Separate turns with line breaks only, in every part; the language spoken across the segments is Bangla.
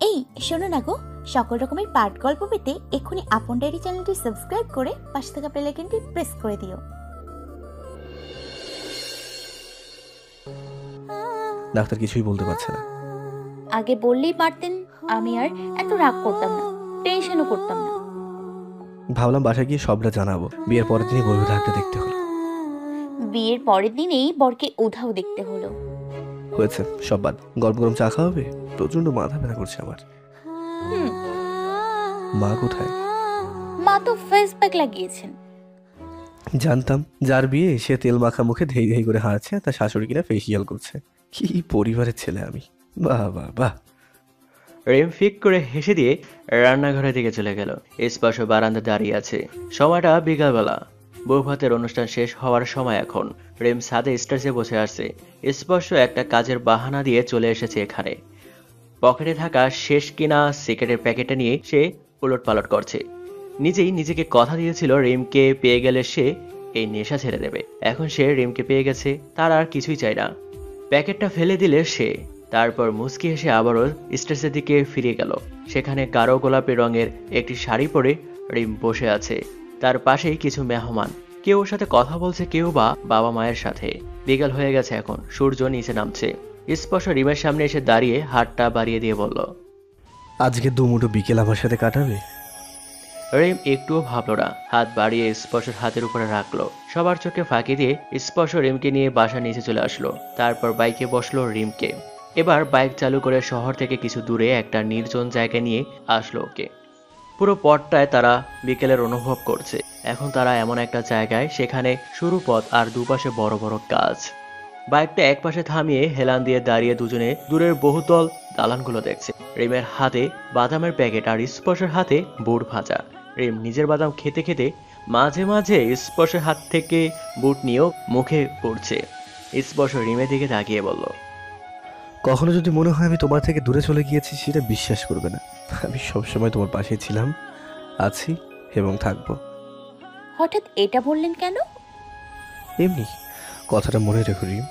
এই শোনো না গো, সকল রকমের পাঠ গল্প পেতে এক্ষুনি আপন ডায়েরি চ্যানেলটি সাবস্ক্রাইব করে পাশে থাকা বেল আইকনটি প্রেস করে দিও।
ডাক্তার কিছুই বলতে পারছে না।
আগে বললেই পারতেন, আমি আর এত রাগ করতাম না, টেনশনও করতাম না।
ভাবলাম বাসায় গিয়ে সবটা জানাবো। বিয়ের পরের দিনই বউকে ডাকতে দেখতে হলো।
বিয়ের পরের দিনেই বরকে উধাও দেখতে হলো।
হয়েছে সব বাদ। গরম গরম চা খাওয়া হবে? প্রচন্ড মাথা ব্যথা করছে আমার। মা কোথায়?
মা তো ফেস প্যাক লাগিয়েছেন।
জানতাম, যার বিয়ে সে তেল মাখা মুখে ধেই ধেই করে হাঁটছে, তার শাশুড়ি কিনা ফেসিয়াল করছে। কি পরিবারের ছেলে আমি! বাহ বাহ বাহ।
রেম ফিক করে হেসে দিয়ে রান্নাঘরের দিকে চলে গেল। স্পর্শ বারান্দা দাঁড়িয়ে আছে। সময়টা বিকালবেলা, বউ ভাতের অনুষ্ঠান শেষ হওয়ার সময় এখন। রেম ছাদে স্টেজে বসে আসছে। স্পর্শ একটা কাজের বাহানা দিয়ে চলে এসেছে এখানে। পকেটে থাকা শেষ কিনা সিগারেটের প্যাকেটটা নিয়ে সে উলট পালট করছে। নিজেই নিজেকে কথা দিয়েছিল রিমকে পেয়ে গেলে সে এই নেশা ছেড়ে দেবে। এখন সে রিমকে পেয়ে গেছে, তার আর কিছুই চাই না। প্যাকেটটা ফেলে দিলে সে, তারপর মুচকি হেসে আবারও স্টেজের দিকে ফিরে গেল। সেখানে গাঢ় গোলাপি রঙের একটি শাড়ি পরে রিম বসে আছে। তার পাশেই কিছু মেহমান, কেউ ওর সাথে কথা বলছে, কেউ বা বাবা মায়ের সাথে। বিকাল হয়ে গেছে এখন, সূর্য নিচে নামছে। স্পর্শ রিমের সামনে এসে দাঁড়িয়ে হাতটা বাড়িয়ে দিয়ে বলল,
আজকে দুমুঠো বিকেল আমার সাথে কাটাবে?
রিম একটুও ভাবলো না, হাত বাড়িয়ে স্পর্শের হাতের উপরে রাখলো। সবার চোখে ফাঁকি দিয়ে স্পর্শ রিমকে নিয়ে বাসার নিচে চলে আসলো। তারপর বাইকে বসলো রিমকে। এবার বাইক চালু করে শহর থেকে কিছু দূরে একটা নির্জন জায়গায় নিয়ে আসলো ওকে। পুরো পথটায় তারা বিকেলের অনুভব করছে। এখন তারা এমন একটা জায়গায়, সেখানে সরু পথ আর দুপাশে বড় বড় গাছ। বাইকটা একপাশে থামিয়ে হেলান দিয়ে দাঁড়িয়ে দুজনে দূরের বহুতল দালানগুলো দেখছে। রিমের হাতে বাদামের প্যাকেট আর স্পর্শের হাতে বুট ভাজা। রিম নিজের বাদাম খেতে খেতে মাঝে মাঝে স্পর্শের হাত থেকে বুট নিয়েও মুখে পড়ছে। স্পর্শ রিমের দিকে তাকিয়ে বলল,
কখনো যদি মনে হয় আমি তোমার থেকে দূরে চলে গিয়েছি, সেটা বিশ্বাস করবে না। আমি সবসময় তোমার পাশে ছিলাম, আছি এবং থাকবো।
হঠাৎ এটা বললেন কেন?
এমনি, কথাটা মনে রেখো রিম।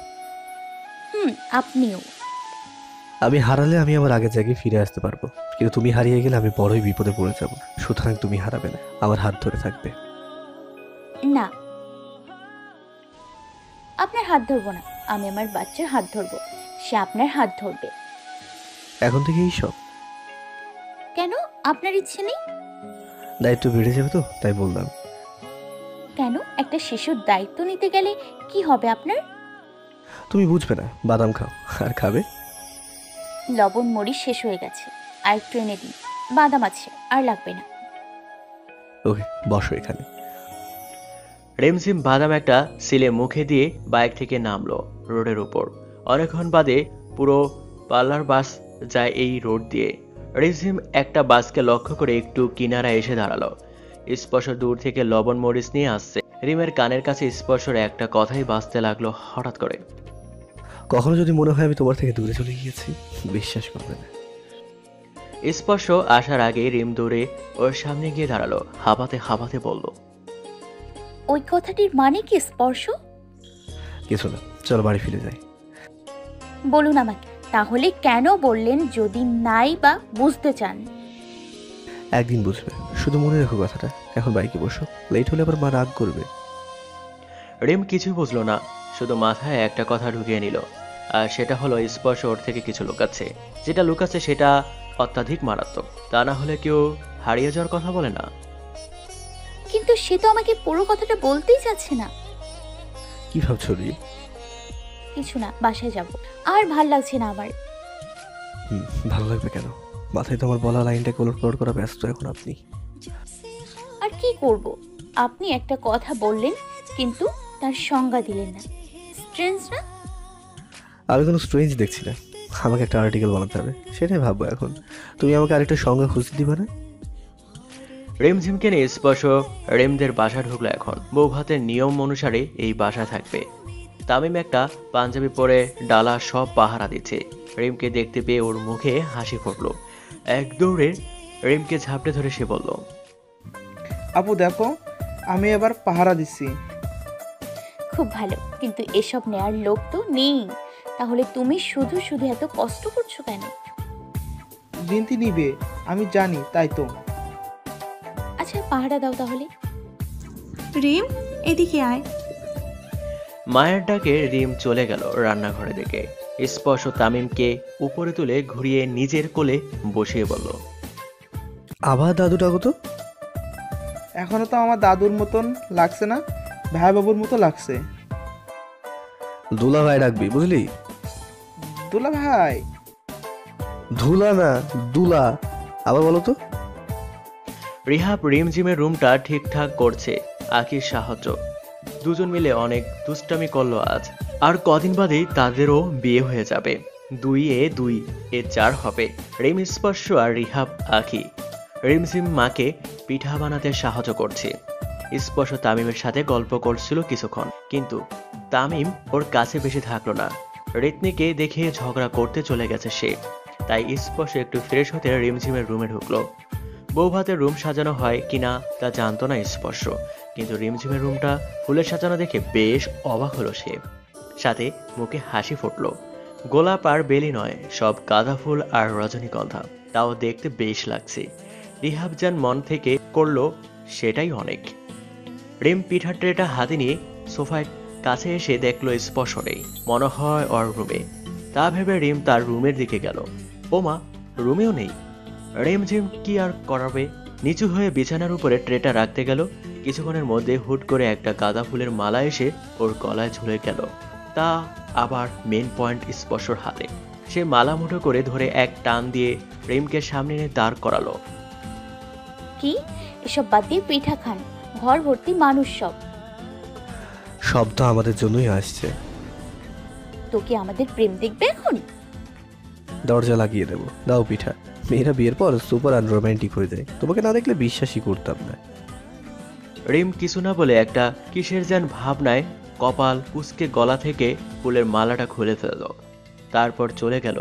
আপনিও।
আমি হারালে আমি আমার আগের জায়গায় ফিরে আসতে পারবো, কিন্তু তুমি হারিয়ে গেলে আমি বড়ই বিপদে পড়ে যাব। সুতরাং তুমি হারাবে না, আমার হাত ধরে থাকবে।
না, আপনার হাত ধরবো না, আমি আমার বাচ্চার হাত ধরবো, সে আপনার হাত ধরবে।
এখন থেকে এই সব
কেন, আপনার ইচ্ছে নেই?
দায়িত্ব বেড়ে যাবে তো, তাই বললাম।
কেন, একটা শিশুর দায়িত্ব নিতে গেলে কি হবে আপনার?
তুমি বুঝবে না। বাদাম খাও। আর খাবে?
লবণ মরিচ শেষ হয়ে গেছে, আর একটু এনে দিন। বাদাম আছে, আর লাগবে না।
ওকে, বসো এখানে।
রিমঝিম বাদাম একটা সিলে মুখে দিয়ে বাইক থেকে নামলো রোডের উপর। অনেকক্ষণ বাদে পুরো পার্লার বাস যায় এই রোড দিয়ে। রিমঝিম একটা বাসকে লক্ষ্য করে একটু কিনারায় এসে দাঁড়ালো। স্পর্শ দূর থেকে লবণ মরিচ নিয়ে আসছে। রিমের কানের কাছে স্পর্শর একটা কথাই বাজতে লাগলো হঠাৎ করে,
কখনো যদি মনে হয় আমি তোমার থেকে দূরে চলে গিয়েছি, বিশ্বাস করবে না।
স্পর্শ আসার আগে রিম দৌড়ে ওর সামনে গিয়ে দাঁড়ালো, হাঁপাতে হাঁপাতে বলল,
ওই কথাটির মানে কি স্পর্শ?
কিছু না, চলো বাড়ি ফিরে যাই।
বলুন আমাকে, তাহলে কেন বললেন যদি নাই বা বুঝতে চান?
একদিন বুঝবে, শুধু মনে রেখো কথাটা। এখন বাইকে বসো, লেট হলে আবার মা রাগ করবে।
রিম কিছু বুঝলো না, শুধু মাথায় একটা কথা ঢুকিয়ে নিল, আর সেটা হলো স্পর্শ ওর থেকে কিছু লুকাচ্ছে। যেটা লুকাচ্ছে সেটা অত্যাধিক মারাত্মক, তা না হলে কেউ হারিয়ে যাওয়ার কথা বলে না।
কিন্তু সে তো আমাকে পুরো কথাটা বলতেই চাচ্ছে না।
কি ভাবছো রিম?
কিছু না, বাসায় যাব। আর ভাল লাগছে না আমার।
ভালো লাগবে কেন? মাথায় তোমার বলা লাইনটাকে ওলটপালট করা ব্যস্ত এখন আপনি।
আর কি করব? আপনি একটা কথা বললেন, কিন্তু তার সংজ্ঞা দিলেন না। স্ট্রেঞ্জ না?
আমি কোনো স্ট্রেঞ্জ দেখছি না। আমাকে একটা আর্টিকেল বানাতে হবে, সেটাই ভাববো এখন। তুমি আমাকে আরেকটা সংজ্ঞা খুঁজতে দিবে না?
রিমঝিমকে নিয়ে স্পর্শ রিমদের বাসা ঢুকলো এখন। বউ ভাতের নিয়ম অনুসারে এই বাসা থাকবে। তামিম একটা পাঞ্জাবি পরে ডালা সব পাহারা দিচ্ছে। রিমকে দেখতে পেয়ে ওর মুখে হাসি ফুটলো। এক দৌড়ে রিমকে ঝাপটে ধরে সে বলল,
আপু দেখো, আমি এবার পাহারা দিচ্ছি।
খুব ভালো, কিন্তু এসব নেয়ার লোক তো নেই। তাহলে তুমি শুধু শুধু এত কষ্ট করছো কেন?
রিন্তি নিবে, আমি জানি, তাই তো।
আচ্ছা পাহারা দাও তাহলে।
রিম, এদিকে আয়।
মায়ের ডাকে রিম চলে গেল রান্নাঘরে দিকে। স্পর্শ তামিমকে উপরে তুলে ঘুরিয়ে নিজের কোলে বসিয়ে বলল,
আবার দাদু ডাকো তো।
এখনো তো আমার দাদুর মতন লাগছে না, ভাইবাবুর মতো লাগছে।
দুলা ভাই ডাকবি বুঝলি?
দুলা ভাই।
ধুলা না, দুলা। আবার বলো তো।
রিহাব রিমঝিমের রুমটা ঠিকঠাক করছে আখির সাহায্য। দুজন মিলে অনেক দুষ্টামি করলো আজ। আর কদিন বাদেই তাদেরও বিয়ে হয়ে যাবে। 2 এ 2 4 হবে। রিম, স্পর্শ আর রিহাব আখি। রিমঝিম মাকে পিঠা বানাতে সাহায্য করছে। স্পর্শ তামিমের সাথে গল্প করছিল কিছুক্ষণ, কিন্তু তামিম ওর কাছে বেশি থাকলো না। রিতনিকে দেখে ঝগড়া করতে চলে গেছে সে। তাই স্পর্শ একটু ফ্রেশ হতে রিমঝিমের রুমে ঢুকলো। বৌভাতের রুম সাজানো হয় কিনা তা জানতো না স্পর্শ, কিন্তু রিমঝিমের রুমটা ফুলের সাজানো দেখে বেশ অবাক হলো সে। সাথে মুখে হাসি ফুটলো। গোলাপ আর বেলি নয়, সব গাঁদা ফুল আর রজনীগন্ধা, তাও দেখতে বেশ লাগছে। রিহাব যান মন থেকে করলো সেটাই অনেক। রিম পিঠার ট্রেটা হাতে নিয়ে সোফায় কাছে এসে দেখলো স্পর্শ নেই, মনে হয় ওর রুমে। তা ভেবে রিম তার রুমের দিকে গেল। ওমা, রুমেও নেই। রিমঝিম কি আর করাবে, নিচু হয়ে বিছানার উপরে ট্রেটা রাখতে গেল। কিছুক্ষণের মধ্যে হুট করে একটা গাঁদা ফুলের মালা এসে ওর গলায় ঝুলে গেল। তা আবার মেন পয়েন্ট স্পর্শর হাতে। সে মালা মুঠো করে ধরে এক টান দিয়ে রিমকে সামনে এনে দাঁড় করালো।
কি এসব বাদ দিয়ে পিঠা খান, ঘর ভর্তি মানুষ সব।
সব তো আমাদের জন্যই আসছে।
তো কি আমাদের প্রেম দেখবে এখন?
দরজা লাগিয়ে দেবো, দাও পিঠা। মেয়েরা বিয়ের পর সুপার আনরোম্যান্টিক হয়ে যায়, তোমাকে না দেখলে বিশ্বাসই করতাম না।
রিম কিছু না বলে একটা কিসের যেন ভাবনায় কপাল কুঁচকে গলা থেকে ফুলের মালাটা খুলে ফেলল। তারপর চলে গেল।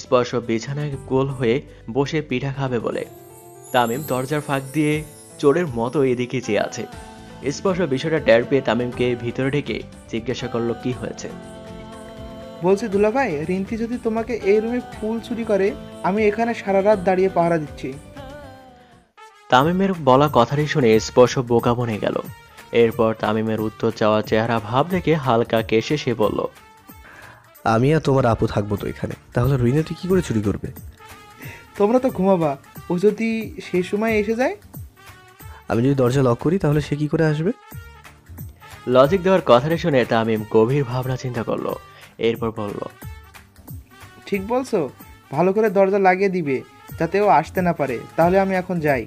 স্পর্শ বিছানায় গোল হয়ে বসে পিঠা খাবে বলে। তামিম দরজার ফাঁক দিয়ে চোরের মতো এদিকে চেয়ে আছে। স্পর্শ বিষয়টা টের পেয়ে তামিমকে ভিতরে ডেকে জিজ্ঞাসা করলো কি হয়েছে।
বলছি দুলা ভাই, রিন্তি যদি তোমাকে এই রুমে ফুল চুরি করে, আমি এখানে সারা রাত দাঁড়িয়ে পাহারা দিচ্ছি।
তামিমের বলা কথাটি শুনে স্পর্শ বোকা বনে গেল। এরপর তামিমের উত্তর চাওয়া চেহারা ভাব দেখে হালকা কেশে সে বলল,
আমি আর তোমার আপু থাকবো তো এখানে, তাহলে রুইনাটি কি করে চুরি করবে?
তোমরা তো ঘুমাবা, ও যদি সেই সময় এসে যায়?
আমি যদি দরজা লক করি তাহলে সে কি করে আসবে?
লজিক দেওয়ার কথাটি শুনে তামিম গভীর ভাবনা চিন্তা করলো। এরপর বলল,
ঠিক বলছো, ভালো করে দরজা লাগিয়ে দিবে যাতে ও আসতে না পারে। তাহলে আমি এখন যাই।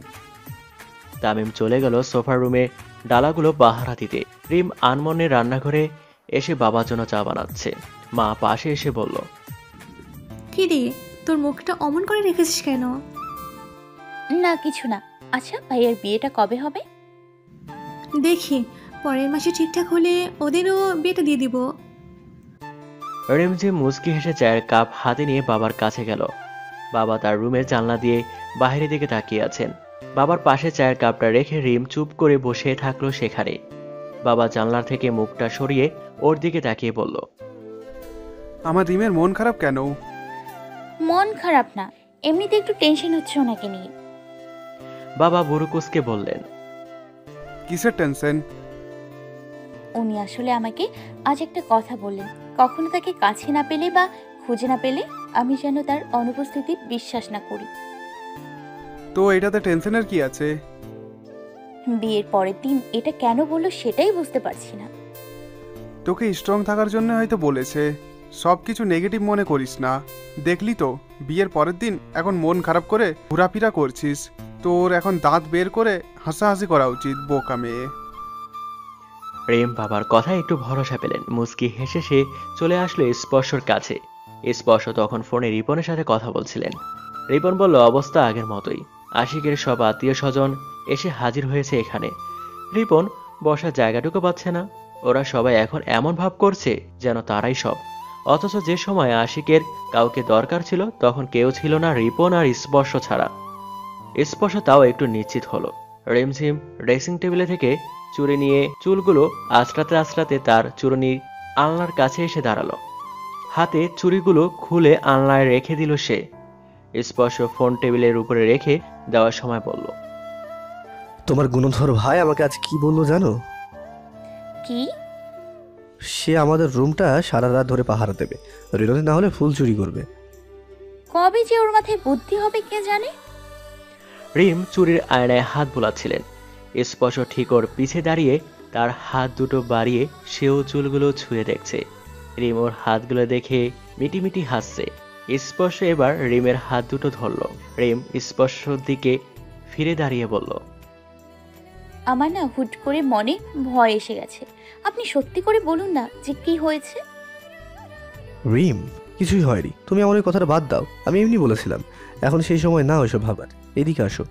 তামিম চলে গেল সোফার রুমে ডালাগুলো পাহারা দিতে। রিম আনমনে রান্নাঘরে এসে বাবার জন্য চা বানাচ্ছে। মা পাশে এসে বলল,
কি রে, তোর মুখটা অমন করে রেখেছিস কেন?
না কিছু না। আচ্ছা ভাইয়ের বিয়েটা কবে হবে?
দেখি, পরের মাসে ঠিকঠাক হলে ওদেরও বিয়েটা দিয়ে দিব।
রিমঝিম মুচকি হেসে চায়ের কাপ হাতে নিয়ে বাবার কাছে গেল। বাবা তার রুমের জানলা দিয়ে বাইরের দিকে তাকিয়ে আছেন। বাবার পাশে চায়ের কাপটা রেখে রিম চুপ করে বসে থাকলো সেখানে। বাবা জানলার থেকে মুখটা সরিয়ে ওর দিকে তাকিয়ে বলল,
আমার রিমের মন খারাপ কেন?
মন খারাপ না, এমনিতে একটু টেনশন হচ্ছে ওনাকে নিয়ে।
বাবা বুড়ুকুসকে বললেন,
কিসের টেনশন?
উনি আসলে আমাকে আজ একটা কথা বললেন। কখনো তাকে কাছে না পেলে বা খুঁজে না পেলে আমি যেন তার অনুপস্থিতি বিশ্বাস না করি।
তো এটাতে টেনশনের কি আছে?
বিয়ের পরের দিন এটা কেন বললো সেটাই বুঝতে পারছি না।
তোকে স্ট্রং থাকার জন্য হয়তো বলেছে। সব কিছু নেগেটিভ মনে করিস না। দেখলি তো, বিয়ের পরের দিন এখন মন খারাপ করে ঘোরাফেরা করছিস। তোর এখন দাঁত বের করে হাসাহাসি করা উচিত, বোকা মেয়ে।
রিম বাবার কথায় একটু ভরসা পেলেন। মুচকি হেসে সে চলে আসলো স্পর্শর কাছে। স্পর্শ তখন ফোনে রিপনের সাথে কথা বলছিলেন। রিপন বলল, অবস্থা আগের মতোই। আশিকের সব আত্মীয় স্বজন এসে হাজির হয়েছে এখানে। রিপন বসার জায়গাটুকু পাচ্ছে না। ওরা সবাই এখন এমন ভাব করছে যেন তারাই সব, অথচ যে সময় আশিকের কাউকে দরকার ছিল তখন কেউ ছিল না রিপন আর স্পর্শ ছাড়া। স্পর্শ তাও একটু নিশ্চিত হলো। রিমঝিম ড্রেসিং টেবিলে থেকে চুড়ি নিয়ে চুলগুলো আঁচড়াতে আঁচড়াতে তার চুরুনি আলনার কাছে এসে দাঁড়ালো। হাতে চুড়িগুলো খুলে আলনায় রেখে দিল সে। স্পর্শ ফোন টেবিলের উপরে রেখে দেওয়ার সময় বলল,
তোমার গুণধর ভাই আমাকে আজ কি বললো জানো?
কি?
সে আমাদের রুমটা সারা রাত ধরে পাহারা দেবে, রিলোতে না হলে ফুল চুরি করবে।
কবে যে ওর মাথায় বুদ্ধি হবে কে জানে।
রিম চুরির আয়নায় হাত বোলাচ্ছিলেন। স্পর্শ ঠিক ওর পিছে দাঁড়িয়ে তার হাত দুটো বাড়িয়ে সেও চুলগুলো ছুঁয়ে দেখছে। রিম ওর হাতগুলো দেখে মিটিমিটি হাসছে। স্পর্শ এবার রিমের হাত দুটো ধরল। রিম স্পর্শর দিকে ফিরে দাঁড়িয়ে বলল,
আমার না হুট করে মনে ভয় এসে গেছে। আপনি সত্যি করে বলুন না যে কি হয়েছে।
রিম, কিছুই হয়নি, তুমি আমার ওই কথাটা বাদ দাও। আমি এমনি বলেছিলাম, এখন সেই সময় না ওইসব ভাবার। এদিকে আসো।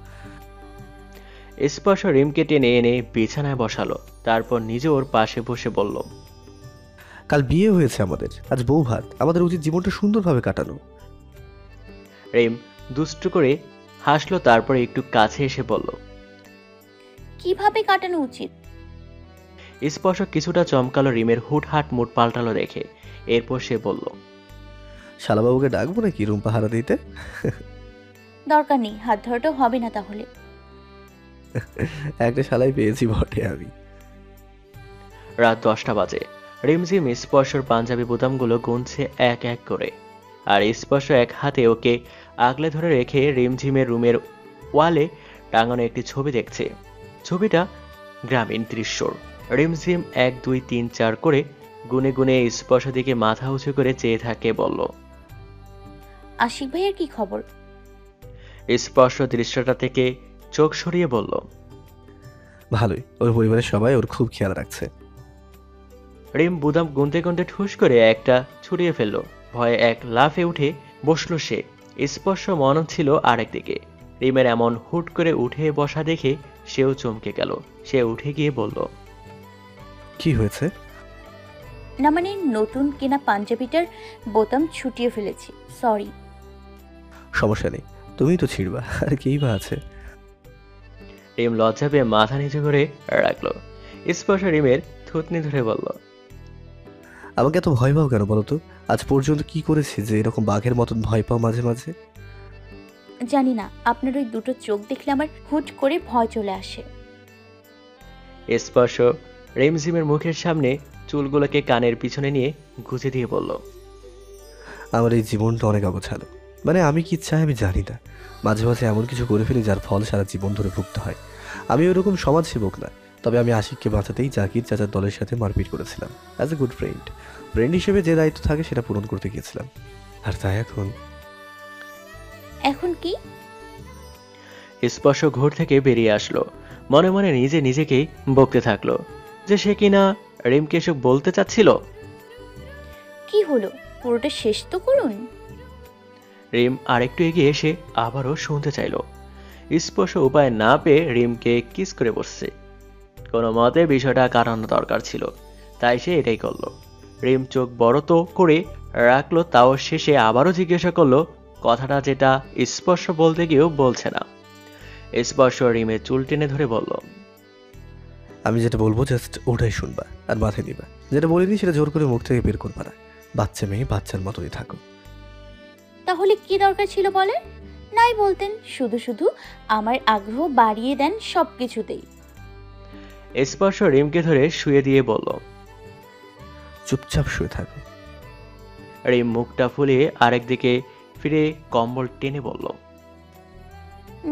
স্পর্শ রিমকে টেনে এনে বিছানায় বসালো। তারপর নিজে ওর পাশে বসে বলল,
কাল বিয়ে হয়েছে আমাদের, আজ বউ ভাত, আমাদের উচিত জীবনটা সুন্দরভাবে কাটানো।
রিম দুষ্টু করে হাসলো। তারপর একটু কাছে এসে বলল,
কিভাবে কাটানো উচিত?
স্পর্শ কিছুটা চমকালো রিমের হুটহাট মুড পাল্টালো দেখে। এরপর সে বলল,
শালাবাবুকে ডাকবো নাকি রুম পাহারা দিতে?
দরকার নেই, হাত ধরাটাও হবে না তাহলে।
একটা শালাই পেয়েছি বটে আমি।
রাত 10টা বাজে। রিমঝিম স্পর্শর পাঞ্জাবি বোতামগুলো গুনছে এক এক করে। আর স্পর্শ এক হাতে ওকে আগলে ধরে রেখে রিমঝিমের রুমের ওয়ালে টাঙানো একটি ছবি দেখছে। ছবিটা গ্রামীণ দৃশ্যর। রিমঝিম 1 2 3 4 করে গুনে গুনে স্পর্শ দিকে মাথা উঁচু করে চেয়ে থাকে বলল,
আশিক ভাইয়ের কি খবর?
স্পর্শ দৃশ্যটা থেকে চোখ সরিয়ে বলল,
ভালোই, ওর পরিবারের সবাই ওর খুব খেয়াল রাখছে।
রিম বুদাম গুনতে গুনতে ঠুস করে একটা ছুড়িয়ে ফেলল। ভয়ে এক লাফে উঠে বসলো সে। স্পর্শ মনন ছিল আরেকদিকে। রিমের এমন হুট করে উঠে বসা দেখে সেও চমকে গেল। সে উঠে গিয়ে বলল,
কি হয়েছে?
না মানে নতুন কেনা পাঞ্জাবিটার বোতাম ছুটিয়ে ফেলেছি, সরি।
সমস্যা নেই, তুমি তো ছিড়বা, আর কেই বা আছে।
রিম লজ্জা পেয়ে মাথা নিচু করে রাখলো। স্পর্শ রিমের থুতনি ধরে বলল,
আমাকে এত ভয় পাও কেন বলো তো? আজ পর্যন্ত কি করেছি যে এরকম বাঘের মতন ভয় পাও মাঝে মাঝে?
জানি না, আপনার ওই দুটো চোখ দেখলে আমার হুট করে ভয় চলে আসে।
স্পর্শ রিমঝিমের মুখের সামনে চুলগুলোকে কানের পিছনে নিয়ে গুজে দিয়ে বলল,
আমার এই জীবনটা অনেক অগোছালো। মানে আমি কি চাই আমি জানি না, মাঝে মাঝে এমন কিছু করে ফেলি যার ফল সারা জীবন ধরে ভুগতে হয়। আমি ওরকম সমাজসেবক না, তবে আমি আশিককে বাঁচাতেই জাকির চাচার দলের সাথে মারপিট করেছিলাম। অ্যাজ এ গুড ফ্রেন্ড হিসেবে যে দায়িত্ব থাকে সেটা পূরণ করতে গিয়েছিলাম। আর তাই
এখন কি?
স্পর্শ ঘর থেকে বেরিয়ে আসলো। মনে মনে নিজে নিজেকেই বকতে থাকলো যে সে কিনা রিমকে এসব বলতে চাচ্ছিল।
কি হলো, পুরোটা শেষ তো করুন।
রিম আরেকটু এগিয়ে এসে আবারও শুনতে চাইল। স্পর্শ উপায় না পেয়ে রিমকে কিস করে বসছে। কোনো মতে বিষয়টা কাটানো দরকার ছিল, তাই সে এটাই করলো। রিম চোখ বড় তো করে রাখলো, তাও শেষে আবারও জিজ্ঞাসা করলো কথাটা যেটা স্পর্শ বলতে গিয়েও বলছে না। স্পর্শ রিমের চুল টেনে ধরে বলল,
আমি যেটা বলবো জাস্ট ওটাই শুনবা আর মাথায় নিবা। যেটা বলিনি সেটা জোর করে মুখ থেকে বের করবা না। বাচ্চা মেয়ে বাচ্চার মতোই থাকো।
তাহলে কি দরকার ছিল বলেন? নাই বলতেন, শুধু শুধু আমার আগ্রহ বাড়িয়ে দেন সব কিছুতেই।
স্পর্শ রিমকে ধরে শুয়ে দিয়ে বলল,
চুপচাপ শুয়ে থাকো।
রিম মুখটা ফুলিয়ে আরেকদিকে ফিরে কম্বল টেনে বলল,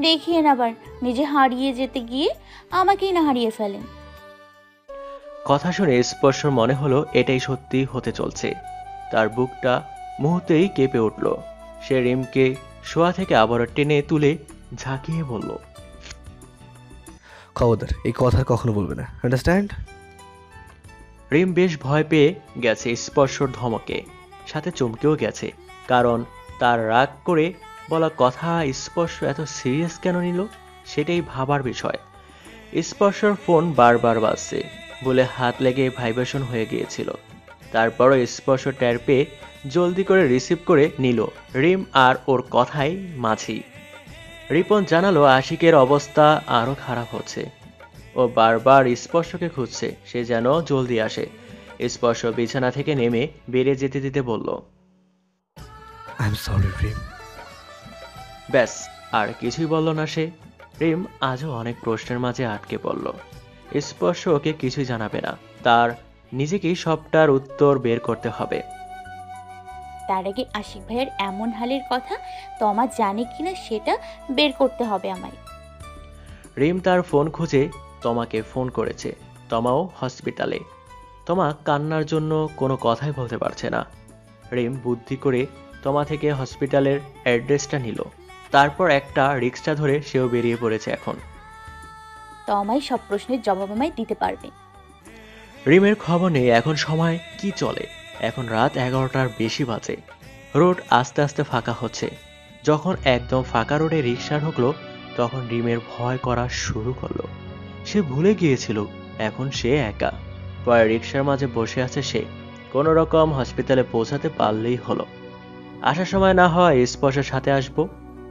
দেখিয়েন আবার নিজে হারিয়ে যেতে গিয়ে আমাকেই না হারিয়ে ফেলেন।
কথা শুনে স্পর্শর মনে হলো এটাই সত্যি হতে চলছে। তার বুকটা মুহূর্তেই কেঁপে উঠল। সে রিমকে শোয়া থেকে আবারও টেনে তুলে ঝাঁকিয়ে বলল,
খবরদার এই কথা কখনো বলবে না, আন্ডারস্ট্যান্ড?
রিম বেশ ভয় পেয়ে গেছে স্পর্শর ধমকে, সাথে চমকেও গেছে। কারণ তার রাগ করে বলা কথা স্পর্শ এত সিরিয়াস কেন নিল সেটাই ভাবার বিষয়। স্পর্শর ফোন বারবার বাজছে বলে হাত লেগে ভাইব্রেশন হয়ে গিয়েছিল। তারপরও স্পর্শ টের পেয়ে জলদি করে রিসিভ করে নিল। রিম আর ওর কথাই মাঝি। রিপন জানালো আশিকের অবস্থা আরো খারাপ হচ্ছে। ও বারবার স্পর্শকে খুঁজছে, সে যেন জলদি আসে। স্পর্শ বিছানা থেকে নেমে বেরিয়ে যেতে দিতে বলল,
আই এম সরি রিম।
ব্যাস, আর কিছুই বলল না সে। রিম আজও অনেক প্রশ্নের মাঝে আটকে পড়ল। স্পর্শ ওকে কিছুই জানাবে না, তার নিজেকেই সবটার উত্তর বের করতে হবে।
তার আগে আশিক ভাইয়ের এমন হালের কথা তমা জানে কিনা সেটা বের করতে হবে আমায়।
রিম তার ফোন খুঁজে তমাকে ফোন করেছে। তমাও হসপিটালে। তমা কান্নার জন্য কোনো কথাই বলতে পারছে না। রিম বুদ্ধি করে তমা থেকে হসপিটালের অ্যাড্রেসটা নিল। তারপর একটা রিক্সা ধরে সেও বেরিয়ে পড়েছে এখন।
তমাই সব প্রশ্নের জবাব আমায় দিতে পারবে।
রিমের খবর নেই এখন সময় কি চলে। এখন রাত 11টার বেশি বাজে। রোড আস্তে আস্তে ফাঁকা হচ্ছে। যখন একদম ফাঁকা রোডে রিক্সা ঢুকলো তখন রিমের ভয় করা শুরু করলো। সে ভুলে গিয়েছিল এখন সে একা। পরে রিক্সার মাঝে বসে আছে সে। কোনো রকম হসপিটালে পৌঁছাতে পারলেই হলো। আসার সময় না হয় স্পর্শের সাথে আসবো,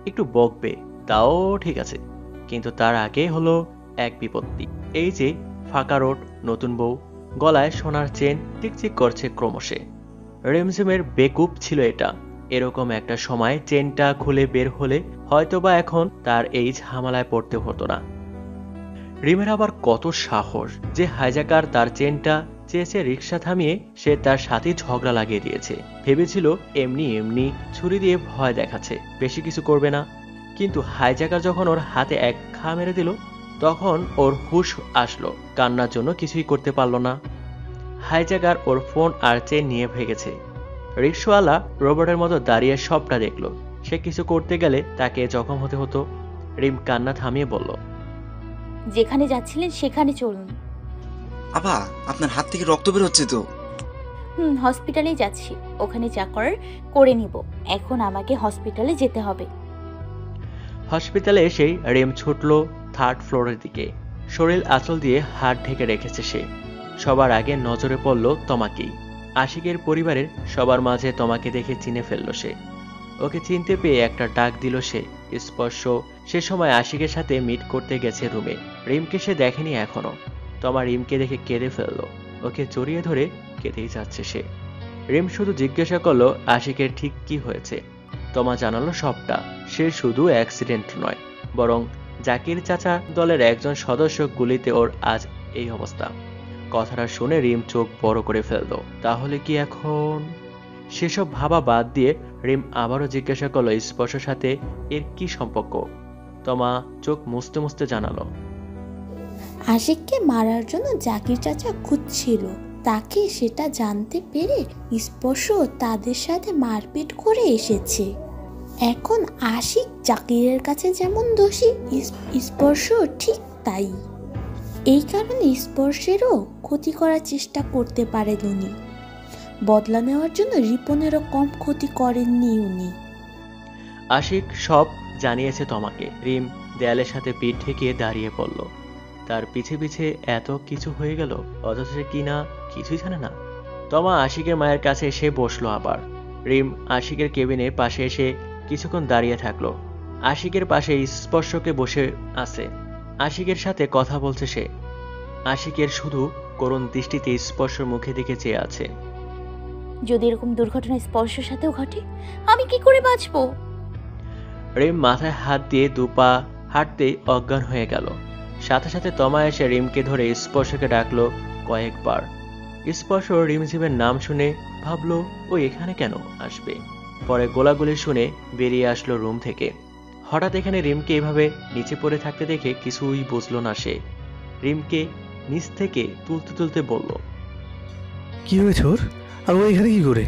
একটু বকবে, তাও ঠিক আছে। কিন্তু তার আগে হলো এক বিপত্তি। এই যে ফাঁকা রোড, নতুন বউ, গলায় সোনার চেন টিকচিক করছে ক্রমশে। রিমঝিমের বেকুব ছিল এটা। এরকম একটা সময় চেনটা খুলে বের হলে হয়তোবা এখন তার এই ঝামেলায় পড়তে হতো না। রিমের আবার কত সাহস যে হাইজাকার তার চেনটা চেয়েছে রিক্সা থামিয়ে সে তার সাথে ঝগড়া লাগিয়ে দিয়েছে। ভেবেছিল এমনি এমনি ছুরি দিয়ে ভয় দেখাচ্ছে, বেশি কিছু করবে না। কিন্তু হাইজাকার যখন ওর হাতে এক ঘা মেরে দিল তখন ওর হুঁশ আসলো। কান্নার জন্য কিছুই করতে পারলো না। হাইজাকার ওর ফোন আর চেন নিয়ে ভেগেছে। রিক্সাওয়ালা রোবটের মতো দাঁড়িয়ে সবটা দেখলো। সে কিছু করতে গেলে তাকে জখম হতে হতো। রিম কান্না থামিয়ে বলল,
যেখানে যাচ্ছিলেন সেখানে চলুন।
আপা, আপনার হাত থেকে রক্ত বের হচ্ছে তো।
হসপিটালেই যাচ্ছি, ওখানে যা করার করে নিব। এখন আমাকে হসপিটালে যেতে হবে।
হসপিটালে এসেই রিম ছুটল 3rd ফ্লোরের দিকে। শরীর আঁচল দিয়ে হাত ঢেকে রেখেছে সে। সবার আগে নজরে পড়ল তমাকেই। আশিকের পরিবারের সবার মাঝে তমাকে দেখে চিনে ফেলল সে। ওকে চিনতে পেয়ে একটা ডাক দিল সে। স্পর্শ সে সময় আশিকের সাথে মিট করতে গেছে রুমে। রিমকে সে দেখেনি এখনো। তমা রিমকে দেখে কেঁদে ফেলল। ওকে জড়িয়ে ধরে কেঁদেই যাচ্ছে সে। রিম শুধু জিজ্ঞাসা করলো আশিকের ঠিক কি হয়েছে। তমা জানালো সবটা। সে শুধু অ্যাক্সিডেন্ট নয়, বরং জাকির চাচা দলের একজন সদস্য গুলিতে ওর আজ এই অবস্থা। কথাটা শুনে রিম চোখ বড় করে ফেলল। তাহলে কি এখন? সেসব ভাবা বাদ দিয়ে রিম আবারও জিজ্ঞাসা করলো স্পর্শের সাথে এর কি সম্পর্ক। তমা চোখ মুছতে মুছতে জানালো,
আশিককে মারার জন্য জাকির চাচা খুঁজছিল তাকে, সেটা জানতে পেরে স্পর্শ তাদের সাথে মারপিট করে এসেছে। এখন আশিক জাকিরের কাছে যেমন দোষী, স্পর্শ ঠিক তাই। এই কারণে স্পর্শেরও ক্ষতি করার চেষ্টা করতে পারেন উনি। বদলা নেওয়ার জন্য রিপনেরও কম ক্ষতি করেননি উনি।
আশিক সব জানিয়েছে তমাকে। রিম দেয়ালের সাথে পিঠ ঠেকিয়ে দাঁড়িয়ে পড়ল। তার পিছে পিছে এত কিছু হয়ে গেল অথচ সে কিনা কিছুই জানে না। তমা আশিকের মায়ের কাছে এসে বসলো আবার। রিম আশিকের কেবিনের পাশে এসে কিছুক্ষণ দাঁড়িয়ে থাকলো। আশিকের পাশে স্পর্শকে বসে আছে। আশিকের সাথে কথা বলছে সে। আশিকের শুধু করুণ দৃষ্টিতে স্পর্শের মুখে দিকে চেয়ে আছে।
যদি এরকম দুর্ঘটনা স্পর্শের সাথেও ঘটে আমি কি করে বাঁচবো?
রিম মাথায় হাত দিয়ে দুপা হাঁটতেই অজ্ঞান হয়ে গেল। সাথে সাথে তমা এসে রিমকে ধরে স্পর্শকে ডাকলো কয়েকবার। স্পর্শ রিমঝিমের নাম শুনে ভাবলো ও এখানে কেন আসবে। পরে গোলাগুলি শুনে বেরিয়ে আসলো রুম থেকে। হঠাৎ এখানে রিমকে এভাবে নিচে পড়ে থাকতে দেখে কিছুই বুঝলো না সে। রিমকে নিচ থেকে তুলতে তুলতে বলল,
কি হয়েছে ওর? আর ও এখানে কি করে?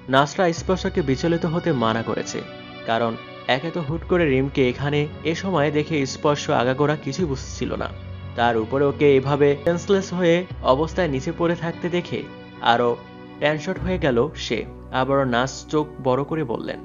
নাসরা স্পর্শকে বিচলিত হতে মানা করেছে, কারণ একে তো হুট করে রিমকে এখানে এ সময় দেখে স্পর্শ আগাগোড়া কিছুই বুঝছিল না। তার উপরে ওকে এভাবে সেন্সলেস হয়ে অবস্থায় নিচে পড়ে থাকতে দেখে আরো টেনশন হয়ে গেল সে। আবারও নাস চোখ বড় করে বললেন,